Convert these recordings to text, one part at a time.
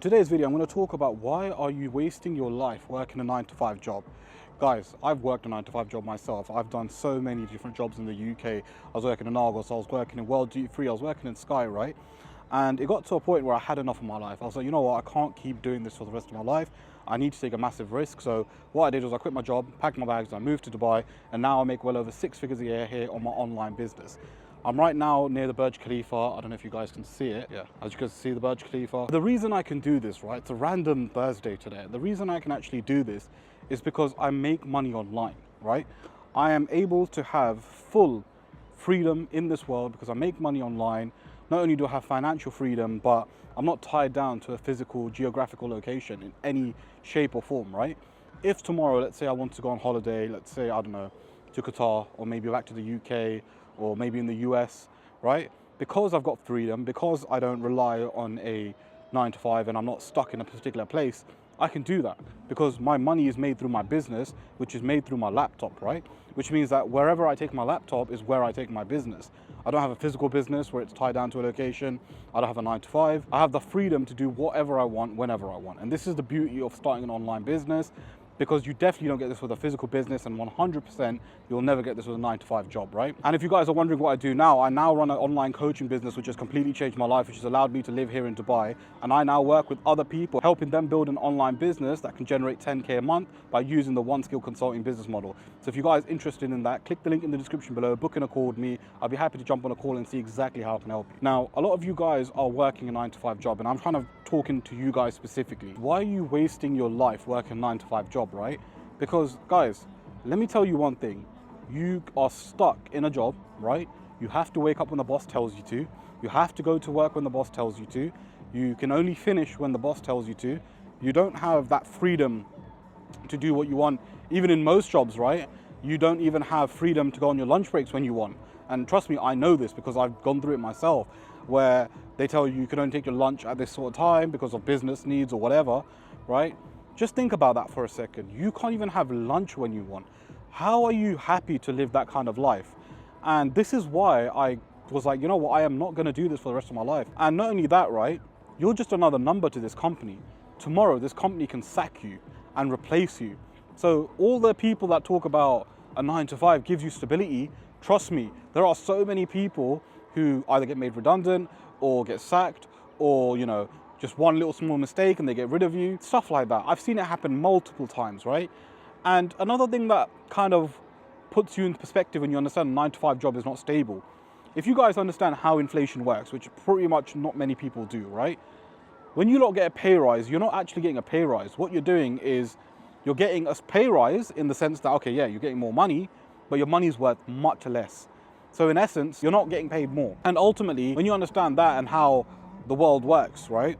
Today's video, I'm going to talk about why are you wasting your life working a 9-to-5 job. Guys, I've worked a 9-to-5 job myself. I've done so many different jobs in the UK. I was working in Argos, I was working in World Duty Free, I was working in Sky, right? And it got to a point where I had enough of my life. I was like, you know what, I can't keep doing this for the rest of my life. I need to take a massive risk. So what I did was I quit my job, packed my bags, I moved to Dubai, and now I make well over 6 figures a year here on my online business. I'm right now near the Burj Khalifa. I don't know if you guys can see it. Yeah, as you can see the Burj Khalifa. The reason I can do this, right, it's a random Thursday today. The reason I can actually do this is because I make money online, right? I am able to have full freedom in this world because I make money online. Not only do I have financial freedom, but I'm not tied down to a physical geographical location in any shape or form, right? If tomorrow, let's say I want to go on holiday, let's say, I don't know, to Qatar or maybe back to the UK, or maybe in the US, right? Because I've got freedom, because I don't rely on a 9-to-5 and I'm not stuck in a particular place, I can do that because my money is made through my business, which is made through my laptop, right? Which means that wherever I take my laptop is where I take my business. I don't have a physical business where it's tied down to a location. I don't have a 9-to-5. I have the freedom to do whatever I want, whenever I want. And this is the beauty of starting an online business, because you definitely don't get this with a physical business, and 100% you'll never get this with a 9-to-5 job, right? And if you guys are wondering what I do now, I now run an online coaching business which has completely changed my life, which has allowed me to live here in Dubai. And I now work with other people, helping them build an online business that can generate 10K a month by using the One Skill Consulting business model. So if you guys are interested in that, click the link in the description below, book in a call with me. I'll be happy to jump on a call and see exactly how I can help you. Now, a lot of you guys are working a 9-to-5 job, and I'm kind of talking to you guys specifically. Why are you wasting your life working a 9-to-5 job, right? Because guys, let me tell you one thing. You are stuck in a job, right? You have to wake up when the boss tells you to. You have to go to work when the boss tells you to. You can only finish when the boss tells you to. You don't have that freedom to do what you want. Even in most jobs, right? You don't even have freedom to go on your lunch breaks when you want. And trust me, I know this because I've gone through it myself, where they tell you you can only take your lunch at this sort of time because of business needs or whatever, right? Just think about that for a second. You can't even have lunch when you want. How are you happy to live that kind of life? And this is why I was like, you know what, I am not gonna do this for the rest of my life. And not only that, right, you're just another number to this company. Tomorrow, this company can sack you and replace you. So all the people that talk about a 9-to-5 gives you stability, trust me, there are so many people who either get made redundant or get sacked, or, you know, just one little small mistake and they get rid of you, stuff like that. I've seen it happen multiple times, right? And another thing that kind of puts you in perspective when you understand a 9-to-5 job is not stable. If you guys understand how inflation works, which pretty much not many people do, right? When you lot get a pay rise, you're not actually getting a pay rise. What you're doing is you're getting a pay rise in the sense that, okay, yeah, you're getting more money, but your money's worth much less. So in essence, you're not getting paid more. And ultimately, when you understand that and how the world works, right?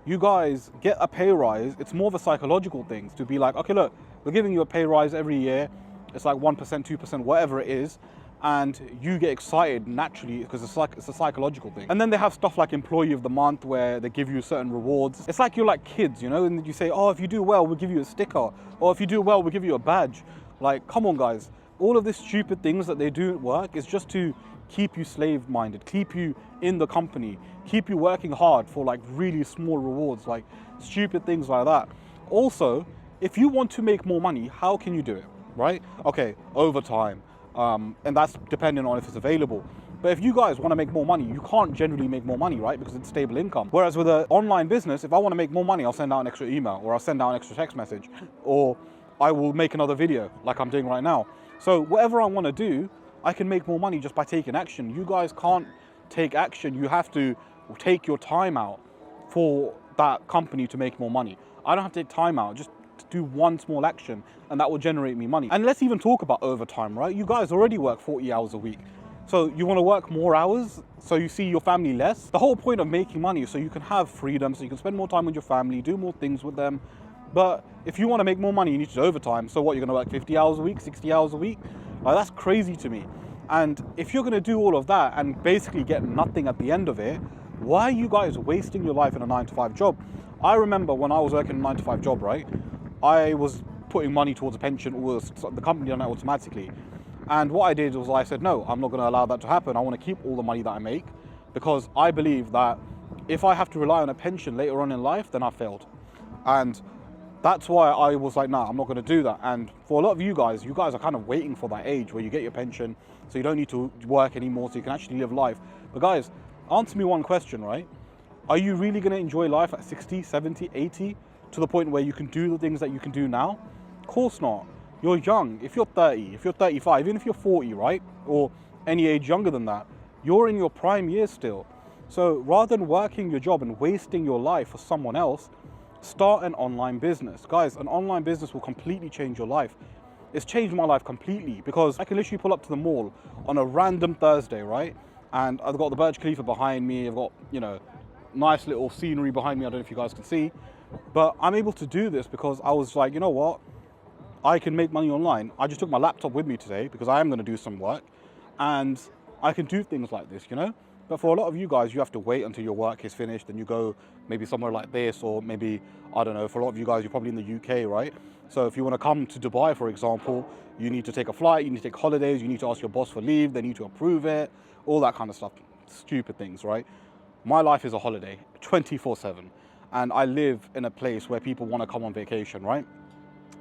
You guys get a pay rise, it's more of a psychological thing to be like, okay, look, we're giving you a pay rise every year. It's like 1%, 2%, whatever it is. And you get excited naturally because it's a psychological thing. And then they have stuff like Employee of the Month where they give you certain rewards. It's like you're like kids, you know, and you say, oh, if you do well, we'll give you a sticker. Or if you do well, we'll give you a badge. Like, come on, guys. All of these stupid things that they do at work is just to keep you slave-minded, keep you in the company, keep you working hard for like really small rewards, like stupid things like that. Also, if you want to make more money, how can you do it, right? Okay, overtime, and that's depending on if it's available. But if you guys want to make more money, you can't generally make more money, right? Because it's stable income. Whereas with an online business, if I want to make more money, I'll send out an extra email, or I'll send out an extra text message, or I will make another video like I'm doing right now. So whatever I want to do, I can make more money just by taking action. You guys can't take action. You have to take your time out for that company to make more money. I don't have to take time out, just to do one small action, and that will generate me money. And let's even talk about overtime, right? You guys already work 40 hours a week. So you want to work more hours so you see your family less? The whole point of making money is so you can have freedom, so you can spend more time with your family, do more things with them. But if you want to make more money, you need to do overtime. So what, you're going to work 50 hours a week, 60 hours a week? Like, that's crazy to me. And if you're going to do all of that and basically get nothing at the end of it, why are you guys wasting your life in a 9-to-5 job? I remember when I was working a 9-to-5 job, right? I was putting money towards a pension, or the company done it automatically. And what I did was I said, no, I'm not going to allow that to happen. I want to keep all the money that I make, because I believe that if I have to rely on a pension later on in life, then I failed. And that's why I was like, nah, I'm not going to do that. And for a lot of you guys are kind of waiting for that age where you get your pension, so you don't need to work anymore, so you can actually live life. But guys, answer me one question, right? Are you really going to enjoy life at 60, 70, 80 to the point where you can do the things that you can do now? Of course not. You're young. If you're 30, if you're 35, even if you're 40, right? Or any age younger than that, you're in your prime years still. So rather than working your job and wasting your life for someone else, start an online business. Guys, an online business will completely change your life. It's changed my life completely because I can literally pull up to the mall on a random Thursday, right? And I've got the Burj Khalifa behind me. I've got, nice little scenery behind me. I don't know if you guys can see, but I'm able to do this because I was like, you know what? I can make money online. I just took my laptop with me today because I am going to do some work and I can do things like this, But for a lot of you guys, you have to wait until your work is finished and you go maybe somewhere like this, or maybe, I don't know, for a lot of you guys, you're probably in the UK, right? So if you want to come to Dubai, for example, you need to take a flight, you need to take holidays, you need to ask your boss for leave, they need to approve it, all that kind of stuff. Stupid things, right? My life is a holiday 24/7, and I live in a place where people want to come on vacation, right?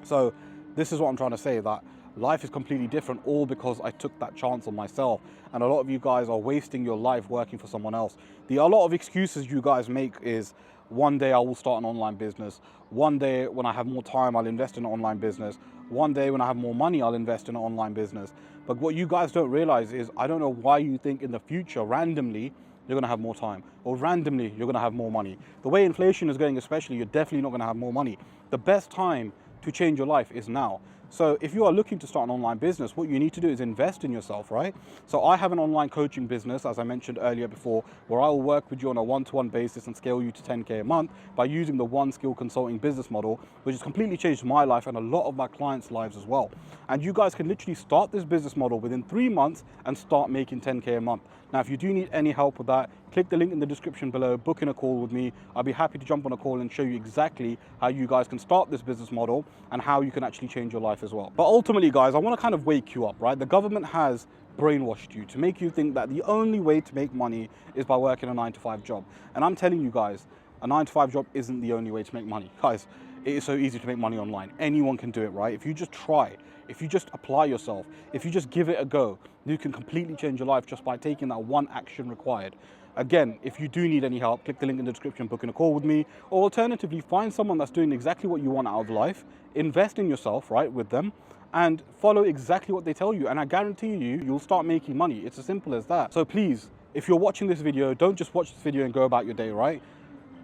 So this is what I'm trying to say, that life is completely different, all because I took that chance on myself. And a lot of you guys are wasting your life working for someone else. A lot of excuses you guys make is, one day I will start an online business. One day when I have more time, I'll invest in an online business. One day when I have more money, I'll invest in an online business. But what you guys don't realize is, I don't know why you think in the future, randomly, you're going to have more time, or randomly you're going to have more money. The way inflation is going especially, you're definitely not going to have more money. The best time to change your life is now. So if you are looking to start an online business, what you need to do is invest in yourself, right? So I have an online coaching business, as I mentioned earlier before, where I will work with you on a one-to-one basis and scale you to 10K a month by using the One Skill Consulting business model, which has completely changed my life and a lot of my clients' lives as well. And you guys can literally start this business model within 3 months and start making 10K a month. Now, if you do need any help with that, click the link in the description below, book in a call with me. I'll be happy to jump on a call and show you exactly how you guys can start this business model and how you can actually change your life as well. But ultimately, guys, I want to kind of wake you up, right? The government has brainwashed you to make you think that the only way to make money is by working a 9-to-5 job. And I'm telling you guys, a 9-to-5 job isn't the only way to make money. Guys, it is so easy to make money online. Anyone can do it, right? If you just try, if you just apply yourself, if you just give it a go, you can completely change your life just by taking that one action required. Again, if you do need any help, click the link in the description, book in a call with me, or alternatively, find someone that's doing exactly what you want out of life, invest in yourself, right, with them, and follow exactly what they tell you. And I guarantee you, you'll start making money. It's as simple as that. So please, if you're watching this video, don't just watch this video and go about your day, right?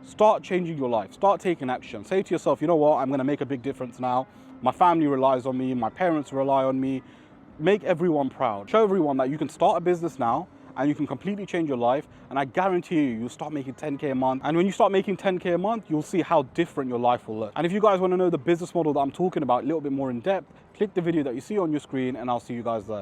Start changing your life, start taking action. Say to yourself, you know what, I'm gonna make a big difference now. My family relies on me, my parents rely on me. Make everyone proud. Show everyone that you can start a business now and you can completely change your life. And I guarantee you, you'll start making 10K a month. And when you start making 10K a month, you'll see how different your life will look. And if you guys wanna know the business model that I'm talking about a little bit more in depth, click the video that you see on your screen and I'll see you guys there.